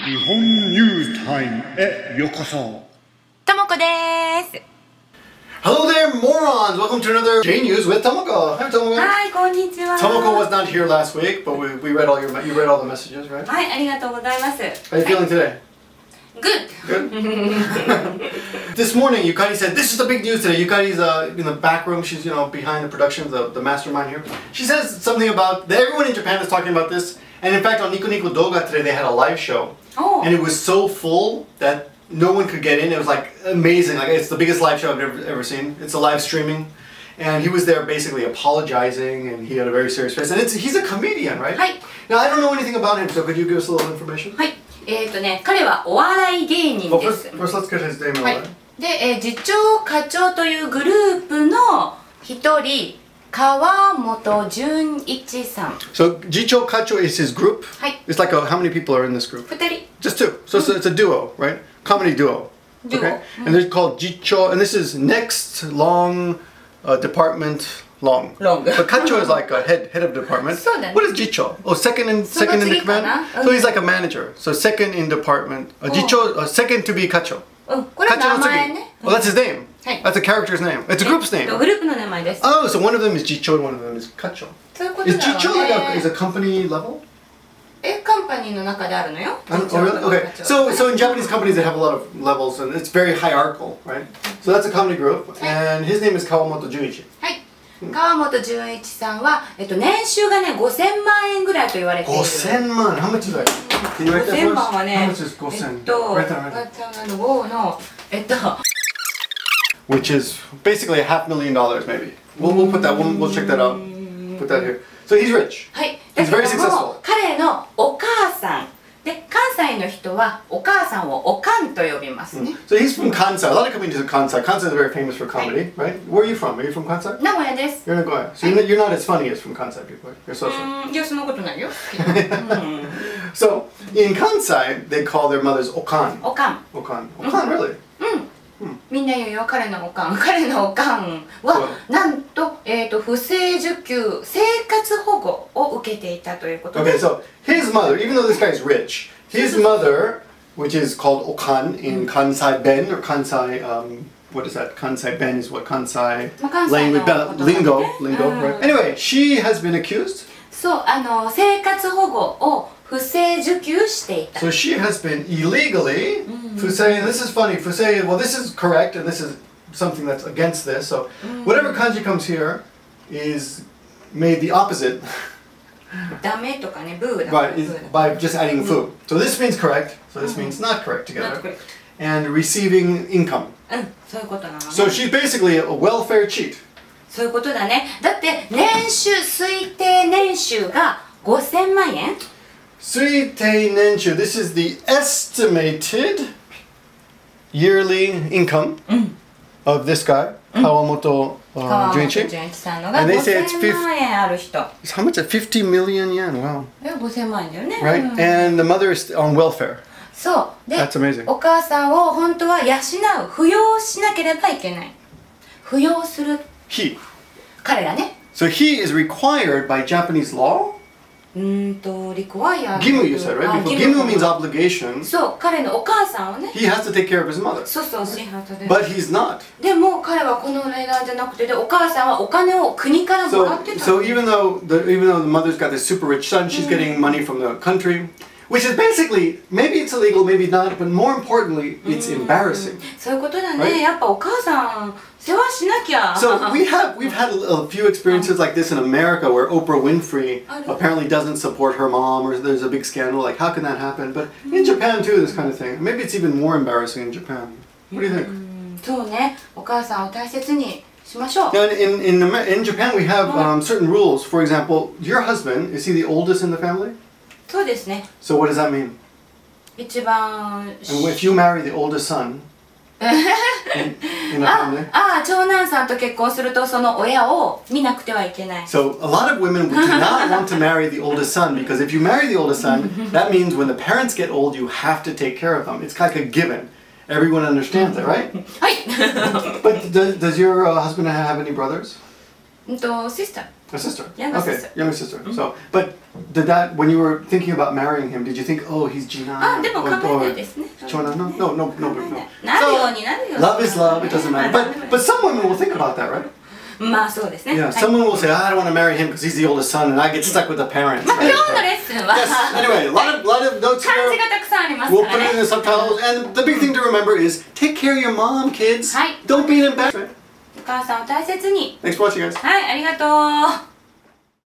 日本ニュースタイムへようこそ。ともこです。Hello there, morons! Welcome to another JNEWS with Tomoko. Hi, Tomoko. はい、こんにちは。 Tomoko was not here last week, but we read all you read all the messages, right? はい、ありがとうございます。How are you feeling today? Good. This morning, Yukari said, "This is the big news today." Yukari's in the back room. She's behind the production, the mastermind here. She says something about that everyone in Japan is talking about this, and in fact, on Nico Nico Doga today, they had a live show, and it was so full that no one could get in. It was like amazing. Like it's the biggest live show I've ever seen. It's a live streaming, and he was there basically apologizing, and he had a very serious face. And he's a comedian, right? はい。 Now I don't know anything about him, so could you give us a little information? はい。彼はお笑い芸人 Well, です。 first let's get his name はい out. で、次長課長というグループの一人、河本準一さん。 So jichou, kachou is his group. はい。 It's like how many people are in this group? 二人。 Just two. So it's a duo, right? Comedy duo. Duo. Okay. And they're called jichou, and this is next long department long. Long. But kachou is like a head of department. So then- What is jichou? Oh, second in the command. So he's like a manager. So second in department. Jichou, second to be kachou. これは名前ね。 Well, that's his name. はい。 That's a character's name. It's a group's name. グループの名前です。 Oh, so one of them is jichou and one of them is kachou. そういうこと Is だろ jichou う like ね。 is a company level? カンパニーの中であるのよ。 Oh, really? Okay. So in Japanese companies they have a lot of levels and it's very hierarchical, right? So that's a comedy group, and his name is Koumoto Junichi. はい。河本純一さんは、年収がね、5000万円ぐらいと言われている。 5000 man. How much is that? Can you write that 5000 for 万 us? は How ね、 much is 5000? Write that, write that. 5の、Which is basically $500,000 maybe. We'll put that. We'll check that out. Put that here. So he's rich. はい。 He's だ very けども successful. 彼のお母さん。で、関西の人はお母さんをおかんと呼びますね。 So he's from Kansai. A lot of comedians are Kansai. Kansai is very famous for comedy, right? Where are you from? Are you from Kansai? 名古屋です。 You're in Nagoya. So you're not as funny as from Kansai people. You're so funny. いや、そんなことないよ。 So in Kansai, they call their mothers okan. おかん。 Okan. Okan, really? みんな言うよ、彼のおかん。彼のおかんは、なんと、不正受給、生活保護を受けていたということで。 Okay, so his mother, even though this guy is rich, his mother, which is called okan in Kansai Ben or Kansai, what is that? Kansai Ben is what Kansai language, lingo, right? Anyway, she has been accused. そう、生活保護を不正受給していた。 So she has been illegally, fusei, and this is funny, fusei, well this is correct and this is something that's against this, so whatever kanji comes here is made the opposite ダメとかね、ブーだ。 by just adding fu. So this means correct, so this means not correct together, and receiving income. そういうことなのね。 So she's basically a welfare cheat. そういうことだね。だって年収推定年収が5000万円。 Suiteinenshuu, this is the estimated yearly income of this guy, Koumoto Junichi. 純一さんのが And they say it's 5000万円ある人。 How much? 50 million yen. Wow. 5000万円だよね。 Right? And the mother is on welfare. そう。で、 That's amazing. お母さんを本当は養う、扶養しなければいけない。扶養する He. 彼らね。 So he is required by Japanese law. リクワイア。 Gimu, you said, right? Because gimu means obligation. そう、彼のお母さんをね。 He has to take care of his mother. そうそう、支払って。 But he's not. でも彼はこの例外じゃなくて、でお母さんはお金を国からもらってた。 So even though the mother's got this super rich son, she's getting money from the country, which is basically maybe it's illegal, maybe not, but more importantly, it's embarrassing. そういうことだね。 Right? やっぱお母さん世話しなきゃ。 So we've had a few experiences like this in America where Oprah Winfrey apparently doesn't support her mom, or there's a big scandal. Like how can that happen? But in Japan too, this kind of thing. Maybe it's even more embarrassing in Japan. What do you think? そうね。お母さんを大切にしましょう。 Now in Japan we have certain rules. For example, your husband, is he the oldest in the family? そうですね。 So what does that mean? 一番。 And if you marry the oldest son in the family. 長男さんと結婚するとその親を見なくてはいけない。 So a lot of women do not want to marry the oldest son because if you marry the oldest son, that means when the parents get old, you have to take care of them. It's like a given. Everyone understands that, right? はい。But does your husband have any brothers? シスター。A sister. Younger okay. sister. Younger sister. So, but did that when you were thinking about marrying him? Did you think, oh, he's Jinan? あ、でも考えないですね。 Chonan? No, no, no, no, no. なるようになるよ。 Love is love. It doesn't matter. But some women will think about that, right? まあそうですね。 Yeah. Some women will say, I don't want to marry him because he's the oldest son, and I get stuck with the parents. まあ今日のレッスンは Yes. Anyway, a lot of notes 漢字 here. がたくさんあります We'll か put ら it in ね。 the subtitles. And the big thing to remember is take care of your mom, kids. はい。 Don't be an embarrassment. お母さんを大切に。 Thanks for watching, guys. はい、ありがとう。